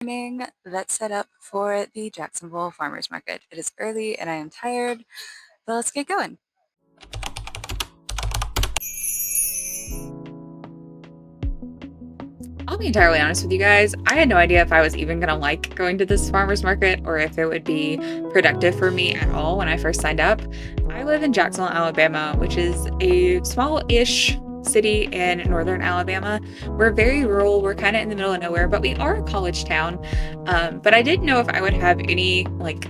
Morning. Let's set up for the Jacksonville Farmers Market. It is early and I am tired, but let's get going. I'll be entirely honest with you guys. I had no idea if I was even going to like going to this farmer's market or if it would be productive for me at all when I first signed up. I live in Jacksonville, Alabama, which is a small-ish city in northern Alabama. We're very rural. We're kind of in the middle of nowhere, but we are a college town. But I didn't know if I would have any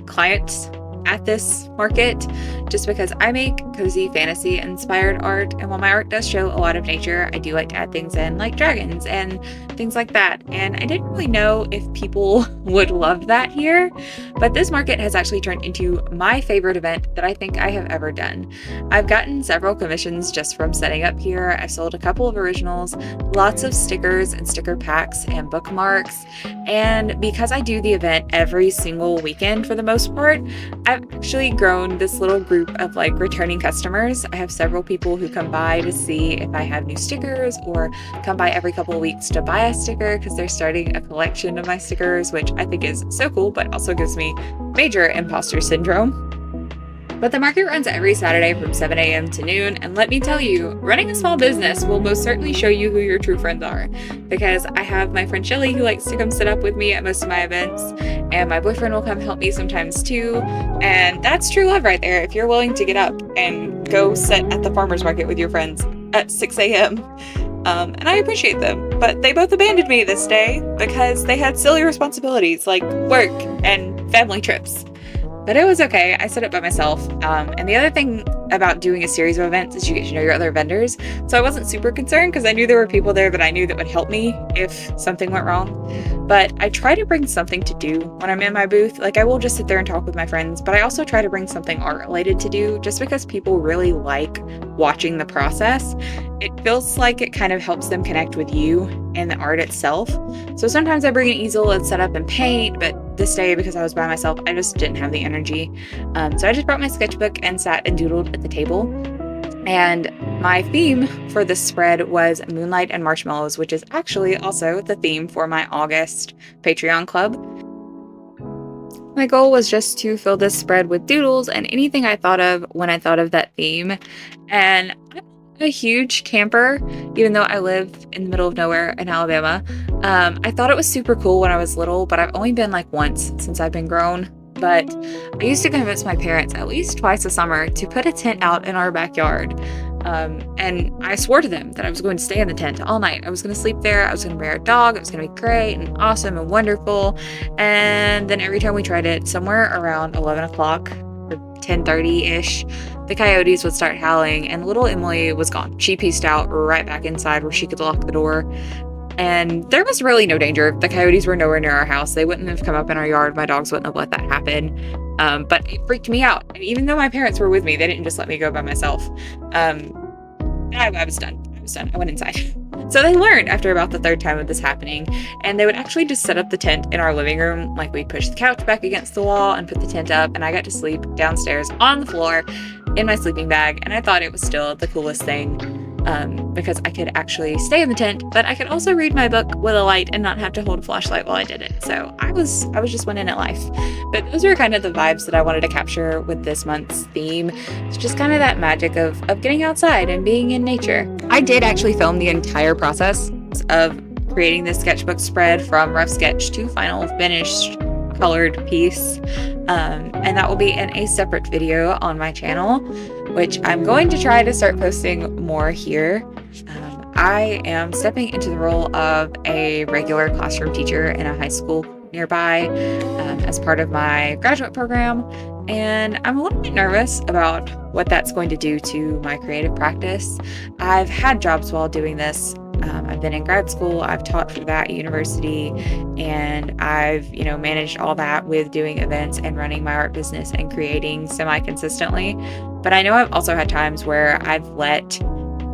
clients at this market just because I make cozy fantasy inspired art, and while my art does show a lot of nature, I do like to add things in like dragons and things like that. And I didn't really know if people would love that here, but this market has actually turned into my favorite event that I think I have ever done. I've gotten several commissions just from setting up here. I've sold a couple of originals, lots of stickers and sticker packs and bookmarks, and because I do the event every single weekend for the most part, I've actually grown this little group of returning customers. I have several people who come by to see if I have new stickers or come by every couple of weeks to buy a sticker because they're starting a collection of my stickers, which I think is so cool, but also gives me major imposter syndrome. But the market runs every Saturday from 7 a.m. to noon, and let me tell you, running a small business will most certainly show you who your true friends are, because I have my friend Shelly who likes to come sit up with me at most of my events, and my boyfriend will come help me sometimes too, and that's true love right there if you're willing to get up and go sit at the farmer's market with your friends at 6 a.m. And I appreciate them, but they both abandoned me this day because they had silly responsibilities like work and family trips. But it was okay. I set it by myself. And the other thing about doing a series of events is you get to know your other vendors. So I wasn't super concerned because I knew there were people there that I knew that would help me if something went wrong. But I try to bring something to do when I'm in my booth. I will just sit there and talk with my friends, but I also try to bring something art related to do just because people really like watching the process. It feels like it kind of helps them connect with you and the art itself. So sometimes I bring an easel and set up and paint, but this day, because I was by myself, I just didn't have the energy. So I just brought my sketchbook and sat and doodled at the table. And my theme for this spread was Moonlight and Marshmallows, which is actually also the theme for my August Patreon club. My goal was just to fill this spread with doodles and anything I thought of when I thought of that theme. And I'm a huge camper, even though I live in the middle of nowhere in Alabama. I thought it was super cool when I was little, but I've only been once since I've been grown. But I used to convince my parents at least twice a summer to put a tent out in our backyard. And I swore to them that I was going to stay in the tent all night. I was going to sleep there. I was going to bring our dog. It was going to be great and awesome and wonderful. And then every time we tried it, somewhere around 11 o'clock or 10:30-ish, the coyotes would start howling and little Emily was gone. She pieced out right back inside where she could lock the door. And there was really no danger. The coyotes were nowhere near our house. They wouldn't have come up in our yard. My dogs wouldn't have let that happen. But it freaked me out. And even though my parents were with me, they didn't just let me go by myself. I was done. I went inside. So they learned after about the third time of this happening, and they would actually just set up the tent in our living room. We'd push the couch back against the wall and put the tent up, and I got to sleep downstairs on the floor in my sleeping bag, and I thought it was still the coolest thing. Because I could actually stay in the tent, but I could also read my book with a light and not have to hold a flashlight while I did it. So I was just winning at life. But those are kind of the vibes that I wanted to capture with this month's theme. It's just kind of that magic of getting outside and being in nature. I did actually film the entire process of creating this sketchbook spread from rough sketch to final finished colored piece. And that will be in a separate video on my channel, which I'm going to try to start posting more here. I am stepping into the role of a regular classroom teacher in a high school nearby as part of my graduate program, and I'm a little bit nervous about what that's going to do to my creative practice. I've had jobs while doing this. I've been in grad school, I've taught for that university, and I've, managed all that with doing events and running my art business and creating semi-consistently. But I know I've also had times where I've let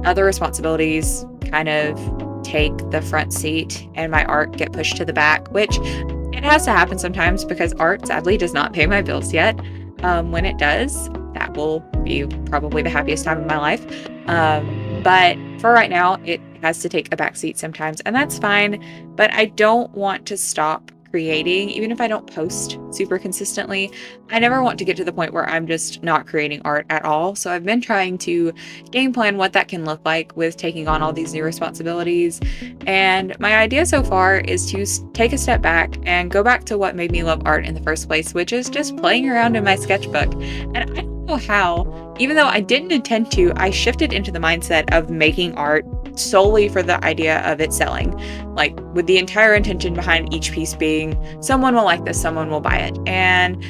other responsibilities kind of take the front seat and my art get pushed to the back, which it has to happen sometimes because art sadly does not pay my bills yet. When it does, that will be probably the happiest time of my life. But for right now, it has to take a back seat sometimes, and that's fine. But I don't want to stop creating, even if I don't post super consistently, I never want to get to the point where I'm just not creating art at all. So I've been trying to game plan what that can look like with taking on all these new responsibilities. And my idea so far is to take a step back and go back to what made me love art in the first place, which is just playing around in my sketchbook. And I don't know how, even though I didn't intend to, I shifted into the mindset of making art solely for the idea of it selling, like with the entire intention behind each piece being someone will like this, someone will buy it. And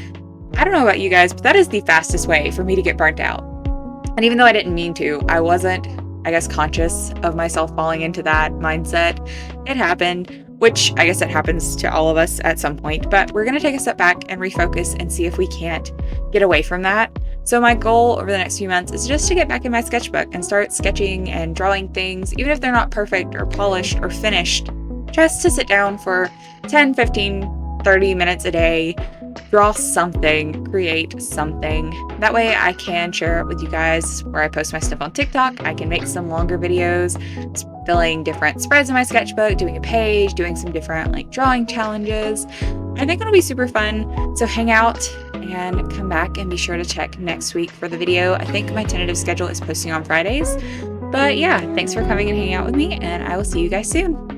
I don't know about you guys, but that is the fastest way for me to get burnt out. And even though I didn't mean to, I wasn't, I guess, conscious of myself falling into that mindset. It happened, which I guess it happens to all of us at some point, but we're going to take a step back and refocus and see if we can't get away from that. So my goal over the next few months is just to get back in my sketchbook and start sketching and drawing things, even if they're not perfect or polished or finished, just to sit down for 10, 15, 30 minutes a day, draw something, create something. That way I can share it with you guys where I post my stuff on TikTok. I can make some longer videos, filling different spreads in my sketchbook, doing a page, doing some different like drawing challenges. I think it'll be super fun. So hang out and come back and be sure to check next week for the video. I think my tentative schedule is posting on Fridays. But yeah, thanks for coming and hanging out with me, and I will see you guys soon.